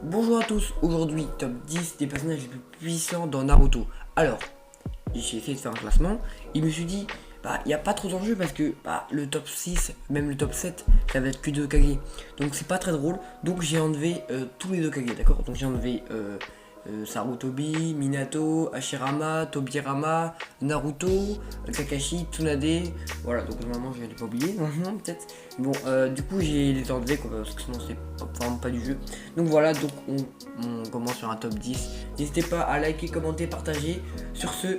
Bonjour à tous, aujourd'hui top 10 des personnages les plus puissants dans Naruto. Alors, j'ai essayé de faire un classement, et je me suis dit, il n'y a pas trop d'enjeux parce que le top 6, même le top 7, ça va être que 2 Kage. Donc c'est pas très drôle, donc j'ai enlevé tous les 2 Kage, d'accord. Donc j'ai enlevé Sarutobi, Minato, Hashirama, Tobirama, Naruto, Kakashi, Tsunade. Voilà, donc normalement je l'ai pas oublié, peut-être. Bon, du coup j'ai les enlevé quoi, parce que sinon c'est vraiment pas du jeu. Donc voilà, donc on commence sur un top 10. N'hésitez pas à liker, commenter, partager. Sur ce,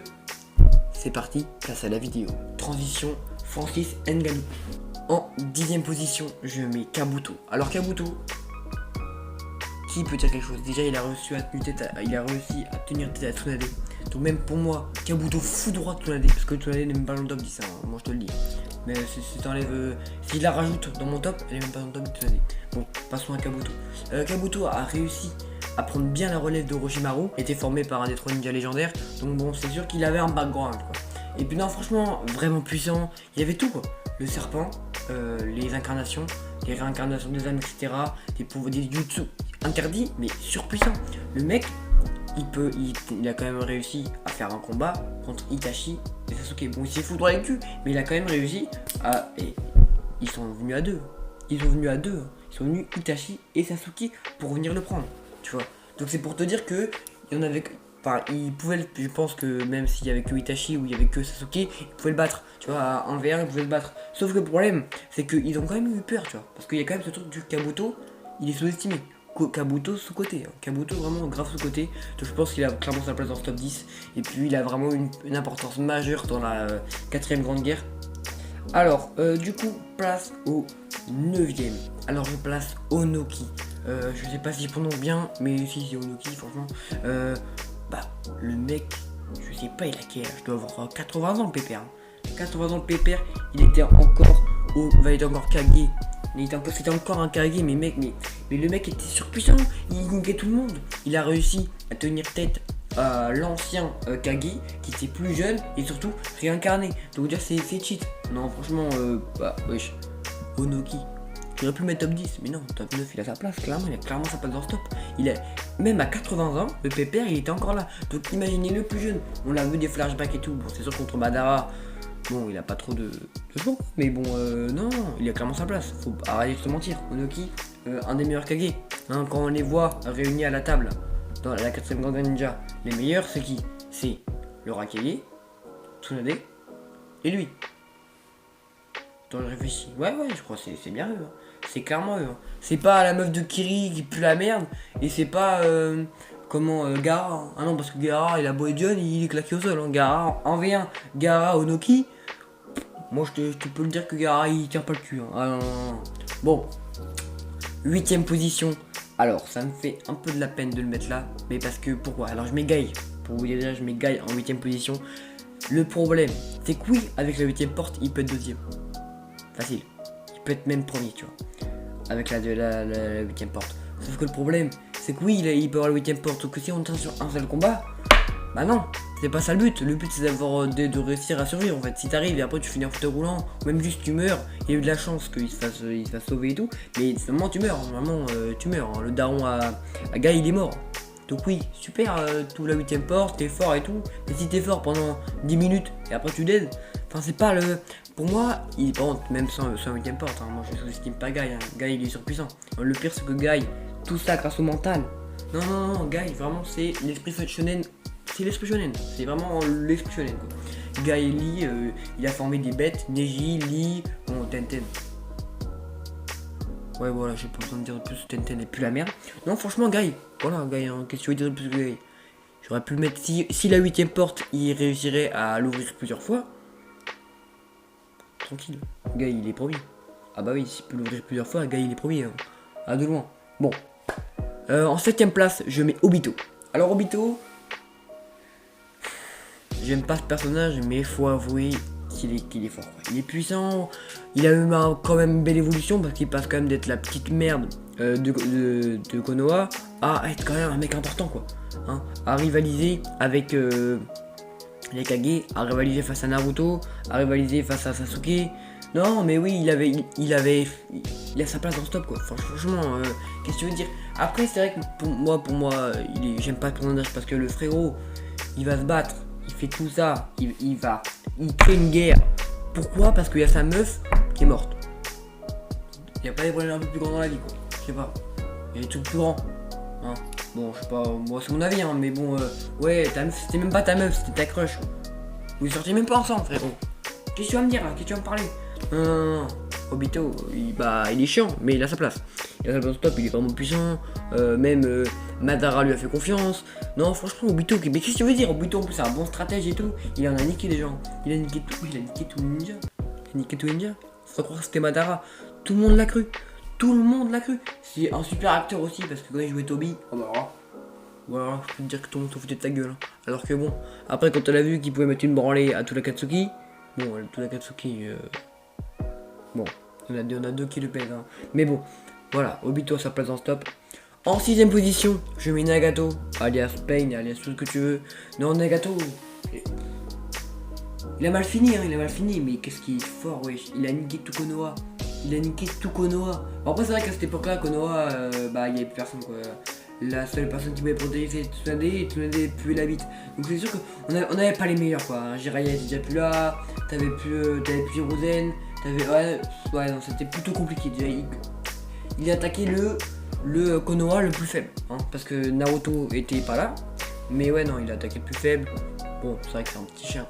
c'est parti, place à la vidéo. Transition, Francis Ngannou. En 10ème position, je mets Kabuto. Alors Kabuto, qui peut dire quelque chose? Déjà il a réussi à tenir tête à Tsunade. Donc même pour moi, Kabuto fout droit Tsunade, parce que Tsunade n'est même pas dans le top 10, hein, moi je te le dis. Mais si t'enlèves, si je la rajoute dans mon top, elle est même pas dans le top de Tsunade. Bon, passons à Kabuto. Kabuto a réussi à prendre bien la relève de Orochimaru, était formé par un des 3 ninjas légendaires, donc bon, c'est sûr qu'il avait un background quoi. Et puis non, franchement, vraiment puissant, il y avait tout quoi. Le serpent, les incarnations, les réincarnations des âmes, etc. Des jutsu interdits, mais surpuissants. Le mec, il a quand même réussi à faire un combat contre Itachi et Sasuke. Bon, il s'est foutu dans les culs, mais il a quand même réussi à... Et ils sont venus à deux. Ils sont venus Itachi et Sasuke pour venir le prendre, tu vois. Donc c'est pour te dire que il y en avait... Enfin, il pouvait, je pense que même s'il y avait que Itachi ou il y avait que Sasuke, il pouvait le battre, tu vois, à 1v1, il pouvait le battre. Sauf que le problème, c'est qu'ils ont quand même eu peur, tu vois. Parce qu'il y a quand même ce truc du Kabuto, il est sous-estimé. Kabuto sous-côté, hein. Kabuto vraiment grave sous-côté. Donc je pense qu'il a clairement sa place dans ce top 10. Et puis il a vraiment une importance majeure dans la 4ème grande guerre. Alors, du coup, place au 9ème. Alors je place Onoki. Je sais pas si je prononce bien, mais si c'est Onoki, franchement. Le mec, je sais pas, il a quel âge? Je dois avoir 80 ans le pépère. 80 ans le pépère, il était encore Kage. C'était encore un Kage, mais le mec était surpuissant, il niquait tout le monde. Il a réussi à tenir tête à l'ancien Kage, qui était plus jeune et surtout réincarné. Donc dire c'est cheat. Non franchement, wesh. Onoki. J'aurais pu mettre top 10, mais non, top 9 il a sa place, clairement, il a clairement sa place dans ce top. Il est même à 80 ans, le pépère il était encore là. Donc imaginez le plus jeune, on l'a vu des flashbacks et tout. Bon c'est sûr contre Madara, bon il a pas trop de chance, mais bon non, il a clairement sa place. Faut arrêter de se mentir. Onoki, un des meilleurs Kage. Hein, quand on les voit réunis à la table dans la 4ème grande ninja, les meilleurs c'est qui? C'est le Hokage, Tsunade et lui. Attends, je réfléchis. Ouais, je crois que c'est bien eux. Hein. C'est clairement eux. Hein. C'est pas la meuf de Kiri qui pue la merde. Et c'est pas Gaara. Ah non, parce que Gaara, il a beau être jeune, il est claqué au sol. Hein. Gaara en V1, Gaara Onoki. Moi, je peux le dire que Gaara, il tient pas le cul. Hein. Ah, non. Bon, 8ème position. Alors, ça me fait un peu de la peine de le mettre là. Mais parce que, pourquoi? Alors, je mets Guy. Pour vous dire déjà, je mets Guy en 8ème position. Le problème, c'est que oui, avec la 8ème porte, il peut être 2ème. Facile. Il peut être même premier, tu vois. Avec la 8ème porte. Sauf que le problème, c'est que oui, il peut avoir la 8ème porte. Sauf que si on tient sur un seul combat, bah non, c'est pas ça le but. Le but c'est d'avoir de réussir à survivre en fait. Si t'arrives et après tu finis en fauteuil roulant, ou même juste tu meurs, il y a eu de la chance qu'il se fasse sauver et tout. Mais normalement tu meurs, tu meurs. Hein. Le daron à Guy il est mort. Donc oui, super, tout la 8ème porte, t'es fort et tout. Mais si t'es fort pendant 10 minutes et après tu dead, enfin c'est pas le... Pour moi, il est pas même sans 8ème porte, hein. Moi je sous-estime pas Guy, hein. Guy il est surpuissant. Le pire c'est que Guy, tout ça grâce au mental. Non, Guy vraiment c'est l'esprit shonen. C'est l'esprit shonen, c'est vraiment l'esprit shonen quoi. Guy et Lee, il a formé des bêtes, Neji, Lee, bon Tenten. Ouais voilà, j'ai pas besoin de dire de plus, Tenten et plus la merde. Non franchement Guy, voilà Guy, hein. Qu'est-ce que tu veux dire de plus que Guy? J'aurais pu le mettre, si la 8ème porte, il réussirait à l'ouvrir plusieurs fois. Tranquille, Guy il est premier. Ah bah oui, s'il peut l'ouvrir plusieurs fois, Guy il est premier. Hein. À de loin. Bon. En 7ème place, je mets Obito. Alors Obito, j'aime pas ce personnage, mais faut avouer qu'il est fort. Quoi. Il est puissant, il a eu quand même une belle évolution parce qu'il passe quand même d'être la petite merde de Konoha à être quand même un mec important quoi. Hein, à rivaliser avec les Kage, à rivaliser face à Naruto, à rivaliser face à Sasuke. Non mais oui, il a sa place dans ce top quoi. Franchement, Qu'est-ce que tu veux dire? Après, c'est vrai que pour moi, j'aime pas le personnage parce que le frérot, il va se battre, il fait tout ça, il crée une guerre. Pourquoi? Parce qu'il y a sa meuf qui est morte. Il n'y a pas des problèmes un peu plus grands dans la vie, quoi. Je sais pas. Il y a des trucs plus grands. Hein. Bon, je sais pas, moi c'est mon avis, hein, mais bon, ouais, c'était même pas ta meuf, c'était ta crush. Vous sortiez même pas ensemble, frérot. Qu'est-ce que tu vas me dire là? Qu'est-ce que tu vas me parler? Non. Obito, il est chiant, mais il a sa place. Il a sa place au top, il est vraiment puissant. Même Madara lui a fait confiance. Non, franchement, Obito, mais qu'est-ce que tu veux dire? Obito, en plus, c'est un bon stratège et tout. Il en a niqué les gens. Il a niqué tout ninja. Il a niqué tout ninja. Faut croire que c'était Madara. Tout le monde l'a cru. Tout le monde l'a cru. C'est un super acteur aussi, parce que quand il jouait Toby, oh bah voilà, je peux te dire que tout le monde se foutait de ta gueule. Hein. Alors que bon, après quand elle a vu qu'il pouvait mettre une branlée à tout l'Akatsuki, bon, tout l'Akatsuki, bon, on a deux qui le pèsent. Hein. Mais bon, voilà, Obito à sa place en stop. En 6ème position, je mets Nagato, alias Pain, alias tout ce que tu veux. Non, Nagato, il a mal fini, mais qu'est-ce qu'il est fort, wesh. Il a niqué tout Konoha. Bon, après, c'est vrai qu'à cette époque-là, Konoha, il y avait plus personne, quoi. La seule personne qui pouvait protéger c'était Tsunade et Tsunade puait la bite. Donc c'est sûr qu'on n'avait pas les meilleurs, quoi. Hein. Jiraiya était déjà plus là, t'avais plus Hiruzen, ouais, non, c'était plutôt compliqué. Déjà, il attaquait le Konoha le plus faible, hein, parce que Naruto était pas là. Mais ouais, non, il a attaqué le plus faible. Bon, c'est vrai que c'est un petit chien.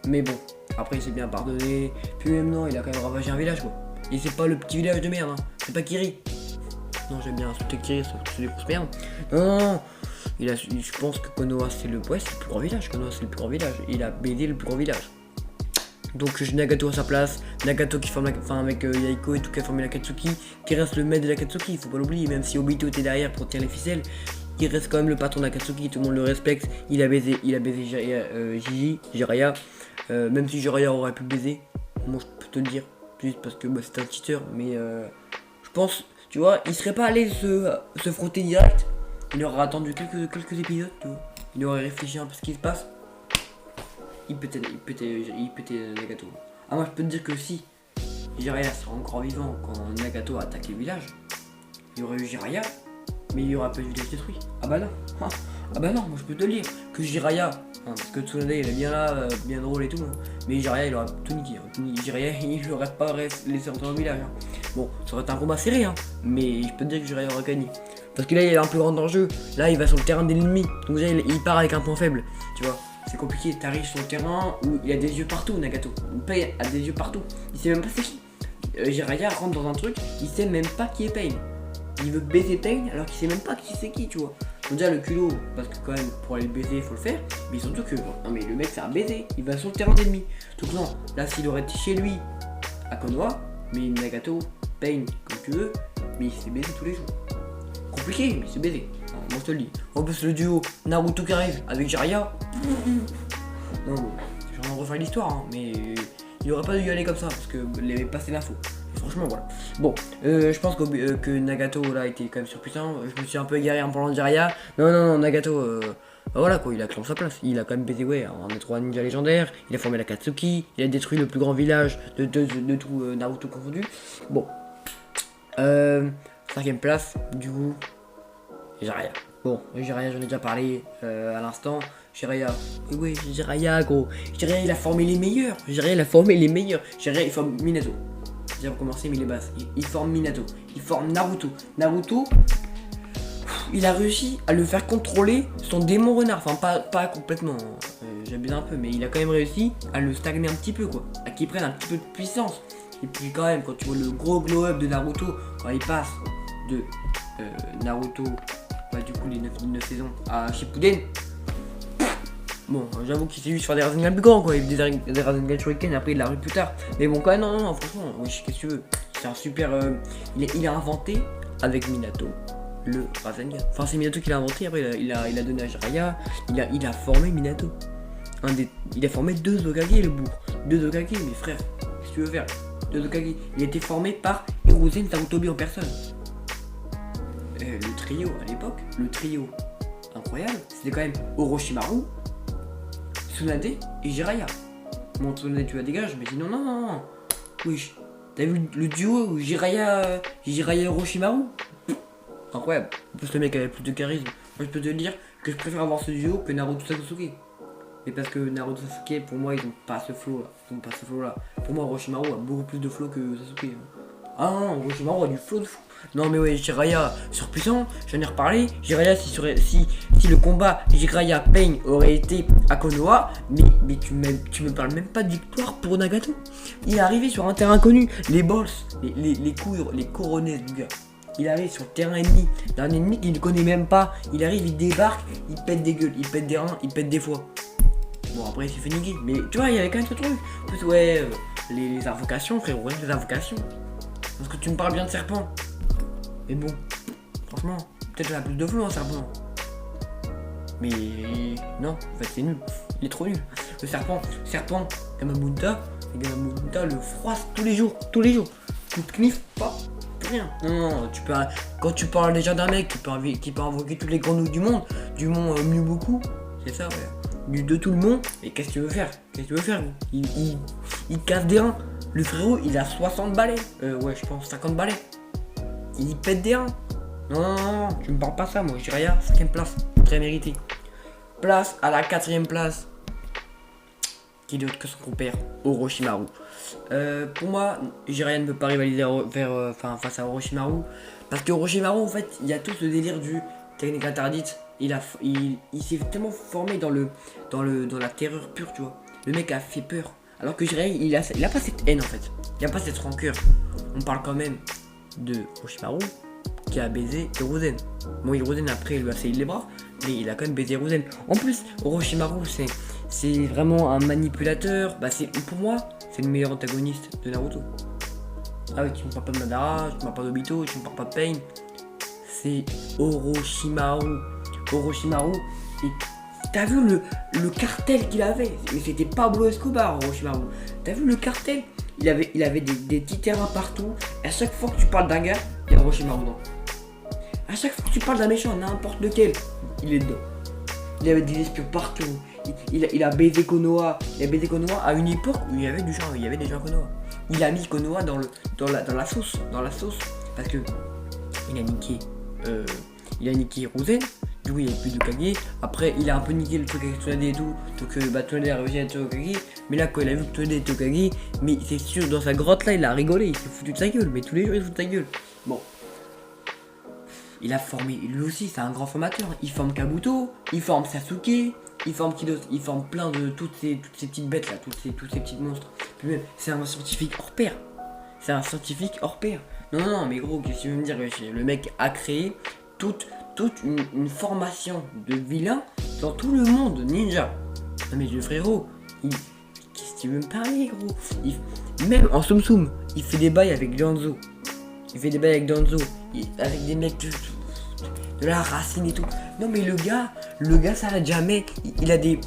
Mais bon, après il s'est bien pardonné. Puis même non, il a quand même ravagé un village, quoi. Et c'est pas le petit village de merde, hein. C'est pas Kiri. Non, j'aime bien insulter Kiri, c'est des grosses merdes. Non. Je pense que Konoha c'est le plus grand village. Il a baisé le plus grand village. Donc Nagato à sa place. Nagato qui forme avec Yaiko et tout qui a formé l'Akatsuki. Qui reste le maître de l'Akatsuki, il faut pas l'oublier. Même si Obito était derrière pour tirer les ficelles. Il reste quand même le patron d'Akatsuki, tout le monde le respecte. Il a baisé Jiraiya. Même si Jiraiya aurait pu baiser, moi je peux te le dire. Juste parce que c'est un cheater. Mais je pense, tu vois, il serait pas allé se frotter direct. Il aurait attendu quelques épisodes, tu vois. Il aurait réfléchi un peu ce qui se passe. Il pétait Nagato. Ah, moi je peux te dire que si Jiraiya serait encore vivant quand Nagato a attaqué le village, il y aurait eu Jiraiya, mais il y aurait pas eu le village détruit. Ah bah non. Ah bah non, moi je peux te le dire. Que Jiraiya, parce que Tsunade il est bien là, bien drôle et tout, hein. Mais Jiraiya il aurait tout niqué. Jiraiya il aurait pas laissé rentrer dans le village. Hein. Bon, ça aurait été un combat serré, hein, mais je peux te dire que Jiraiya aurait gagné. Parce que là il a un plus grand enjeu. Là il va sur le terrain de l'ennemi. Donc déjà il part avec un point faible, tu vois. C'est compliqué, t'arrives sur le terrain où il a des yeux partout, Nagato. Pain a des yeux partout. Il sait même pas c'est qui. Jiraiya rentre dans un truc, il sait même pas qui est Pain. Il veut baiser Pain alors qu'il sait même pas qui c'est qui, tu vois. Donc déjà le culot, parce que quand même pour aller le baiser il faut le faire. Mais surtout que, non mais le mec c'est un baiser, il va sur le terrain d'ennemi. Donc non, là s'il aurait été chez lui, à Konoha, mais Nagato, Pain, comme tu veux, mais il s'est baisé tous les jours. Compliqué, mais il s'est baisé. Moi je te le dis. En plus le duo Naruto qui arrive avec Jiraiya. Non, j'en refaire l'histoire, hein, mais il aurait pas dû y aller comme ça parce que il avait passé l'info. Franchement, voilà. Bon, je pense que Nagato là était quand même surpuissant. Je me suis un peu égaré en parlant de Jiraiya. Non, Nagato, voilà quoi, il a clairement sa place. Il a quand même baisé, ouais, un des 3 ninjas légendaires. Il a formé l'Akatsuki. Il a détruit le plus grand village de tout Naruto confondu. Bon, 5ème place, du coup, Jiraiya. Bon, Jiraiya, j'en ai déjà parlé à l'instant. Jiraiya, oui, Jiraiya, gros. Jiraiya, il a formé les meilleurs. Jiraiya, il forme Minato. J'ai recommencé, mais il est basse. Il forme Minato. Il forme Naruto. Naruto, il a réussi à le faire contrôler son démon renard. Enfin, pas complètement. J'abuse un peu, mais il a quand même réussi à le stagner un petit peu, quoi. À qu'il prenne un petit peu de puissance. Et puis, quand même, quand tu vois le gros glow-up de Naruto, quand il passe de Naruto, du coup, les 9 saisons à Shippuden. Bon, j'avoue qu'il s'est juste faire des Rasengan plus grands, quoi. Il faisait des Rasengan Shuriken, après il l'a revu plus tard. Mais bon, quand même, non, franchement, oui, qu'est-ce que tu veux. C'est un super. Il a inventé avec Minato le Rasengan. Enfin, c'est Minato qui l'a inventé, après il a donné à Jiraiya. Il a formé Minato. Il a formé 2 Hokage, le bourg. 2 Hokage, mes frères, qu'est-ce que tu veux faire? 2 Hokage. Il a été formé par Hiruzen Sarutobi en personne. Le trio à l'époque, incroyable, c'était quand même Orochimaru, Tsunade et Jiraiya. Bon, Tsunade tu la dégages, mais sinon non. Oui, t'as vu le duo Jiraiya Orochimaru? Incroyable. En plus, le mec avait plus de charisme. Moi, je peux te dire que je préfère avoir ce duo que Naruto Sasuke. Mais parce que Naruto Sasuke, pour moi, ils ont pas ce flow là. Ils ont pas ce flow là. Pour moi, Orochimaru a beaucoup plus de flow que Sasuke. Ah non, Orochimaru a du flow de fou. Non mais ouais, Jiraiya surpuissant, j'en ai reparlé. Jiraiya, si le combat Jiraiya Pain aurait été à Konoha, mais tu me parles même pas de victoire pour Nagato. Il est arrivé sur un terrain connu, les balls, les couilles, les coronets du gars. Il arrive sur le terrain ennemi, d'un ennemi qu'il ne connaît même pas. Il arrive, il débarque, il pète des gueules, il pète des reins, il pète des foies. Bon après il s'est fait niquer, mais tu vois, il y avait quand même ce truc. En plus ouais, les invocations frérot, les invocations. Parce que tu me parles bien de serpent. Mais bon, franchement, peut-être qu'il a plus de flow, un serpent. Mais non, en fait, c'est nul. Il est trop nul. Le serpent, Gamabunta le froisse tous les jours. Coup de knif, pas rien. Non, tu peux, quand tu parles déjà d'un mec qui peut invoquer toutes les grenouilles du monde, mieux beaucoup, c'est ça, ouais. De tout le monde, et qu'est-ce que tu veux faire, il casse des reins. Le frérot, il a 60 balais. Ouais, je pense 50 balais. Il pète des reins. Non, tu me parles pas ça, moi. Jiraiya, 5ème place. Très mérité. Place à la 4ème place. Qui est d'autre que son compère, Orochimaru. Pour moi, Jiraiya ne peut pas rivaliser face à Orochimaru. Parce que Orochimaru, en fait, il y a tout ce délire du technique interdite. Il s'est tellement formé dans la terreur pure, tu vois. Le mec a fait peur. Alors que Jiraiya, il a pas cette haine, en fait. Il a pas cette rancœur. On parle quand même de Orochimaru qui a baisé Hiruzen. Bon, Hiruzen après il lui a saillé les bras, mais il a quand même baisé Hiruzen. En plus, Orochimaru c'est vraiment un manipulateur. Pour moi, c'est le meilleur antagoniste de Naruto. Ah oui, tu me parles pas de Madara, tu me parles pas d'Obito, tu me parles pas de Pain. C'est Orochimaru. Et t'as vu le cartel qu'il avait? Mais c'était Pablo Escobar, Orochimaru. T'as vu le cartel? Il avait des petits terrains partout. Et à chaque fois que tu parles d'un gars, il y a Orochimaru dedans. À chaque fois que tu parles d'un méchant, n'importe lequel, il est dedans. Il avait des espions partout. Il a baisé Konoha. Il a baisé Konoha à une époque où il y avait des gens à Konoha. Il a mis Konoha dans la sauce. Parce que il a niqué Hiruzen. Du coup, il n'y avait plus de Kage. Après, il a un peu niqué le truc avec Tsunade et tout. Donc, Tsunade a réussi à être Kage. Mais là, quand il a vu que Tsunade était Kage, mais c'est sûr, dans sa grotte là, il a rigolé. Il s'est foutu de sa gueule. Mais tous les jours, il se fout de sa gueule. Bon. Il a formé, lui aussi, c'est un grand formateur. Il forme Kabuto, il forme Sasuke, il forme Kidos, il forme plein de toutes ces petites bêtes là, tous ces petits monstres. Puis même, c'est un scientifique hors pair. Non, mais gros, qu'est-ce que tu veux me dire? Le mec a créé toute une formation de vilains dans tout le monde avec Non mais le frérot, qu'est-ce que tu veux me parler, gros? Même en Tsum Tsum, il fait des bails avec Danzo. Avec des mecs de la racine et tout. Non mais le gars s'arrête jamais. Il a des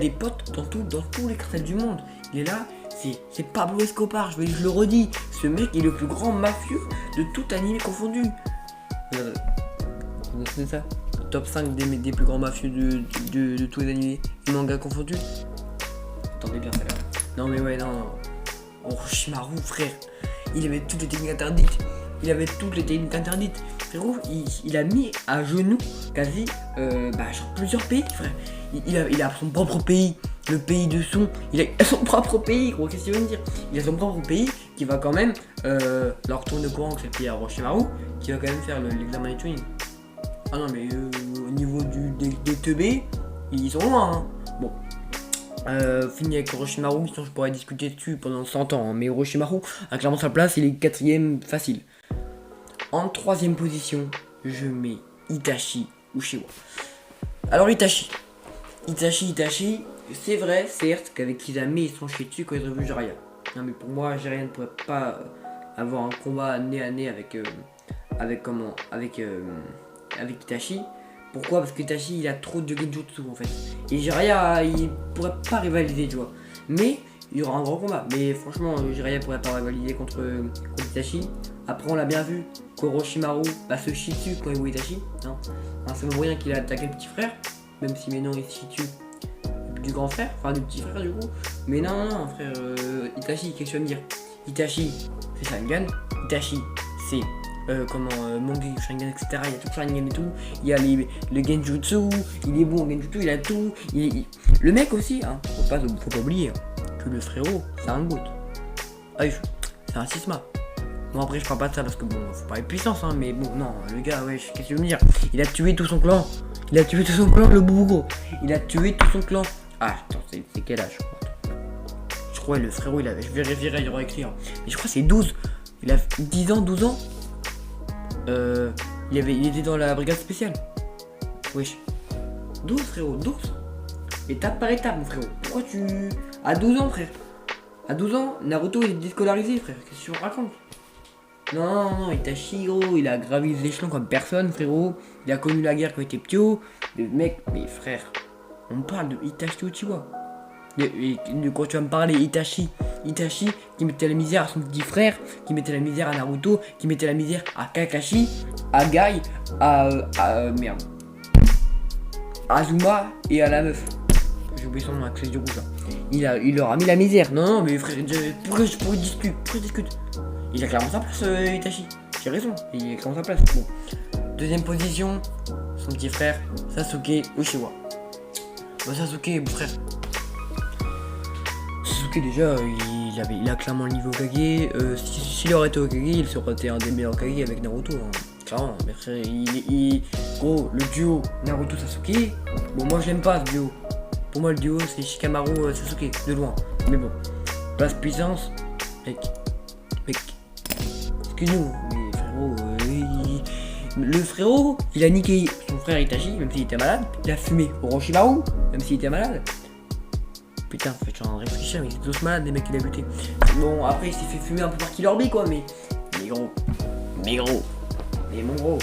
potes dans tous les cartels du monde. Il est là, c'est Pablo Escobar, je le redis. Ce mec est le plus grand mafieux de tout anime confondu. C'est ça, top 5 des plus grands mafieux de tous les animés et mangas confondus. Attendez bien ça là. Non mais ouais, non. Orochimaru, frère, il avait toutes les techniques interdites. Frérot, il a mis à genoux quasi genre plusieurs pays, frère. Il a son propre pays, le pays de son. Il a son propre pays, gros, qu'est-ce que tu veux me dire? Il a son propre pays qui va quand même leur retourner au courant que c'est le pays à Orochimaru, qui va quand même faire l'examen des tuning. Ah non mais au niveau des teubés, ils sont loin, hein. Bon. Fini avec Orochimaru, sinon je pourrais discuter dessus pendant 100 ans, hein. Mais Orochimaru a clairement sa place, il est 4ème facile. En 3ème position, je mets Itachi Uchiwa. Alors Itachi, c'est vrai, certes, qu'avec Kisame ils sont chiés dessus quand ils ont vu Jiraiya. Non mais pour moi, Jiraiya ne pourrait pas avoir un combat nez à nez avec Itachi. Pourquoi? Parce que Itachi il a trop de genjutsu en fait. Et Jiraiya il pourrait pas rivaliser, tu vois. Mais il y aura un grand combat. Mais franchement, Jiraiya pourrait pas rivaliser contre Itachi. Après on l'a bien vu, qu'Orochimaru se chie dessus quand il voit Itachi. Non. C'est moyen qu'il a attaqué le petit frère. Même si maintenant il se chie dessus du grand frère, enfin du petit frère du coup. Mais non frère, Itachi, qu'est-ce que tu vas me dire? Itachi c'est Sharingan, Itachi c'est Mangekyou Sharingan, etc. Il y a tout le Sharingan et tout. Il y a le Genjutsu, il est bon au Genjutsu, il a tout. Le mec aussi, hein, faut pas oublier hein, que le frérot, c'est un GOAT. Ah, c'est un Sisma. Bon après je parle pas de ça parce que bon, faut pas être puissance hein, mais bon non, le gars, ouais, qu'est-ce que tu veux me dire? Il a tué tout son clan. Il a tué tout son clan, le Boubou. Il a tué tout son clan. Ah, attends, c'est quel âge? Je crois le frérot, il avait, je vérifierai, il y aura écrit. Hein. Mais je crois que c'est 12. Il a 10 ans, 12 ans. Il était dans la brigade spéciale. Wesh. 12 frérot, 12. Étape par étape mon frérot. Pourquoi tu... À 12 ans frère. À 12 ans, Naruto il est déscolarisé frère. Qu'est-ce que tu me racontes? Non, Itachi gros, il a gravi les échelons comme personne frérot. Il a connu la guerre quand il était petit. Le mec, mais frère, on parle de Itachi Uchiwa. Quand tu vas me parler Itachi qui mettait la misère à son petit frère, qui mettait la misère à Naruto, qui mettait la misère à Kakashi, à Gai, merde, à Azuma et à la meuf. J'ai oublié son nom avec les yeux rouges là. Il leur a mis la misère. Non mais frère, pourquoi il discute? Il a clairement sa place Itachi. J'ai raison, il a clairement sa place. Bon. Deuxième position, son petit frère Sasuke Uchiwa. Bah Sasuke, mon frère. Sasuke déjà, il a clairement le niveau Kage. S'il aurait été au Kage, il serait été un des meilleurs Kage avec Naruto. Hein. Clairement, mais frère, gros, le duo Naruto-Sasuke, bon moi je l'aime pas ce duo. Pour moi le duo c'est Shikamaru Sasuke, de loin. Mais bon, place puissance, mec. Excuse-nous, mais frérot, le frérot, il a niqué son frère Itachi, même s'il était malade. Il a fumé Orochimaru, même s'il était malade. Putain, en fait, je suis en train de réfléchir, mais ils étaient tous malades, les mecs qu'il a buté. Bon, après, il s'est fait fumer un peu par Killer Bee, quoi, mais gros. Mais mon gros,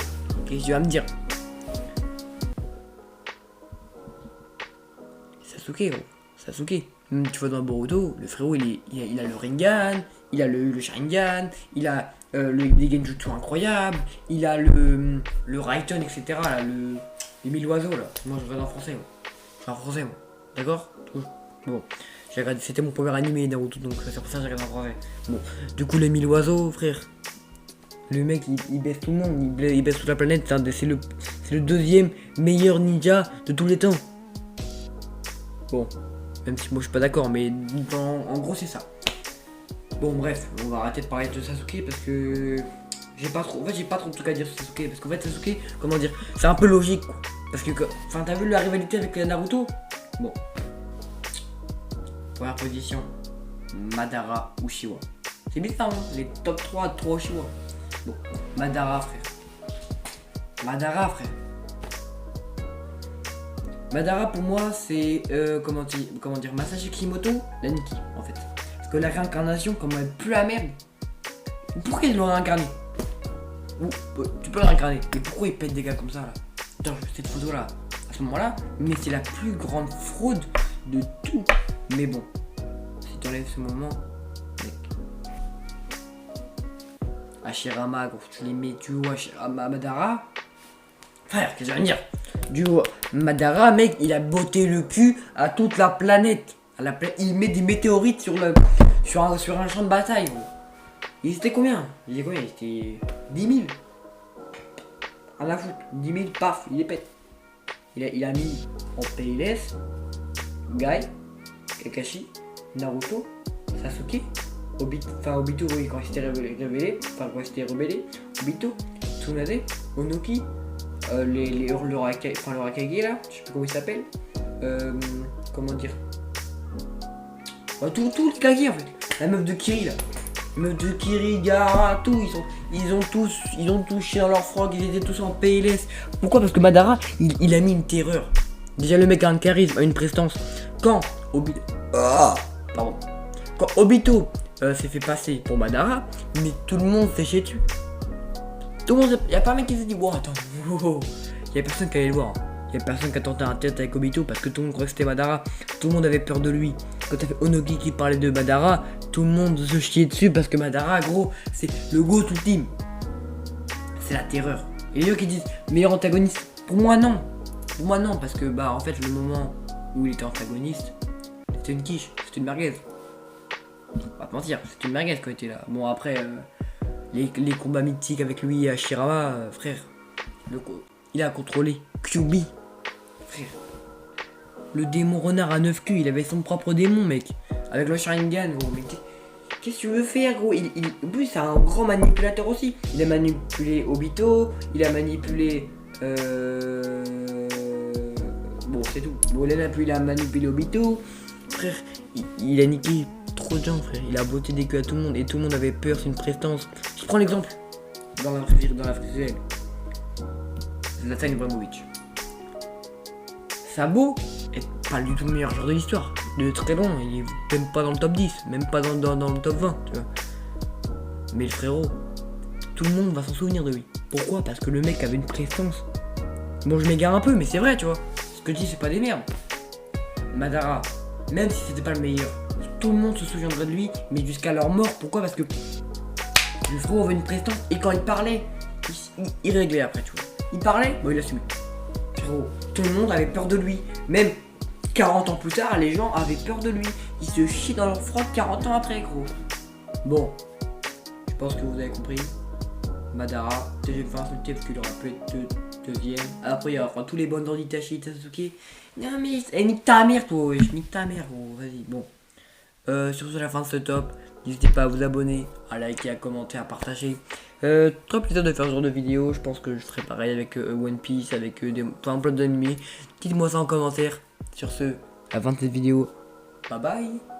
qu'est-ce que tu vas me dire? Sasuke. Tu vois dans Boruto, le frérot, il a le Rinnegan, il a le Sharingan, il a des Genjutsu incroyables, il a le Raiden, etc. Là, les 1000 oiseaux, là. Moi, je regarde en français, moi. Je suis en français, moi. D'accord? Bon, c'était mon premier animé Naruto, donc c'est pour ça que j'ai regardé en français. Bon, du coup, les 1000 oiseaux, frère. Le mec, il baisse tout le monde, il baisse toute la planète. C'est le deuxième meilleur ninja de tous les temps. Bon, même si moi je suis pas d'accord, mais en gros c'est ça. Bon bref, on va arrêter de parler de Sasuke parce que j'ai pas trop de trucs à dire sur Sasuke. Parce qu'en fait Sasuke, comment dire, c'est un peu logique quoi. Parce que, enfin t'as vu la rivalité avec Naruto? Bon. Première position, Madara Uchiwa. C'est bizarre hein, les top 3 Uchiwa. Bon, Madara frère. Madara pour moi c'est comment dire Masashi Kishimoto, la Nikki en fait. Parce que la réincarnation, comme elle pue la merde. Pourquoi il l'a réincarné? Tu peux le réincarner, mais pourquoi il pète des gars comme ça là? Attends, cette photo là, à ce moment là, mais c'est la plus grande fraude de tout. Mais bon, si t'enlèves ce moment, mec. Hashirama, gros, tu les mets, tu vois, Hashirama, Madara. Frère, qu'est-ce que je veux dire? Du Madara, mec, il a botté le cul à toute la planète. Il met des météorites sur un champ de bataille. Gros. Il était combien? Il était 10 000. À la foutre. 10 000, paf, il les pète. Il a mis en PLS Gai, Kakashi, Naruto, Sasuke, Obito, oui, quand il s'était rebellé, Obito, Tsunade, Onoki. Le Rakage là, je sais plus comment il s'appelle. Comment dire, tout le Kage en fait. La meuf de Kiri là. La meuf de Kiri, Gaara, tout. Ils ont tous chié dans leur froc, ils étaient tous en PLS. Pourquoi? Parce que Madara, il a mis une terreur. Déjà le mec a un charisme, a une prestance. Quand Obito s'est fait passer pour Madara, mais tout le monde s'est chié dessus. Tout le monde, y a pas un mec qui s'est dit wow, attends, y a personne qui allait le voir. Y a personne qui a tenté un tête avec Obito parce que tout le monde croyait que c'était Madara. Tout le monde avait peur de lui. Quand t'as fait Onoki qui parlait de Madara, tout le monde se chiait dessus parce que Madara, gros, c'est le go ultime. C'est la terreur. Et les gens qui disent meilleur antagoniste, pour moi non. Parce que en fait le moment où il était antagoniste, c'était une quiche, c'était une merguez. On va pas te mentir, c'était une merguez quand il était là. Bon après. les combats mythiques avec lui à Shirama, frère. Il a contrôlé QB. Frère. Le démon renard à 9 queues, il avait son propre démon, mec. Avec le Sharingan, gros. Mais qu'est-ce que tu veux faire, gros? En plus, c'est un grand manipulateur aussi. Il a manipulé Obito, il a manipulé... Bon, c'est tout. Bon, il a manipulé Obito. Frère, il a niqué trop de gens, frère. Il a botté des queues à tout le monde. Et tout le monde avait peur, c'est une prestance. Je prends l'exemple. Dans la vraie vie. Zlatan Ibrahimovic. Sabo est pas du tout le meilleur joueur de l'histoire. De très loin, il est même pas dans le top 10, même pas dans le top 20, tu vois. Mais le frérot, tout le monde va s'en souvenir de lui. Pourquoi? Parce que le mec avait une prestance. Bon, je m'égare un peu, mais c'est vrai, tu vois. Ce que je dis, c'est pas des merdes. Madara, même si c'était pas le meilleur, tout le monde se souviendrait de lui, mais jusqu'à leur mort. Pourquoi? Parce que le frérot avait une prestance, et quand il parlait, il réglait après, tu vois. Il parlait, bon, il assumait. Frérot, tout le monde avait peur de lui. Même 40 ans plus tard, les gens avaient peur de lui. Ils se chient dans leur frotte 40 ans après, gros. Bon, je pense que vous avez compris. Madara, je vais me faire insulter parce qu'il aura pu être deuxième. Après, il y aura tous les bonnes dans d'Itachi, Sasuke. Non mais, nique ta mère, toi, wesh. Nique ta mère, gros. Vas-y, bon. Sur ce, la fin de ce top. N'hésitez pas à vous abonner, à liker, à commenter, à partager. Très plaisir de faire ce genre de vidéo. Je pense que je ferai pareil avec One Piece, avec plein d'animés. Dites-moi ça en commentaire. Sur ce, à la fin de cette vidéo. Bye bye.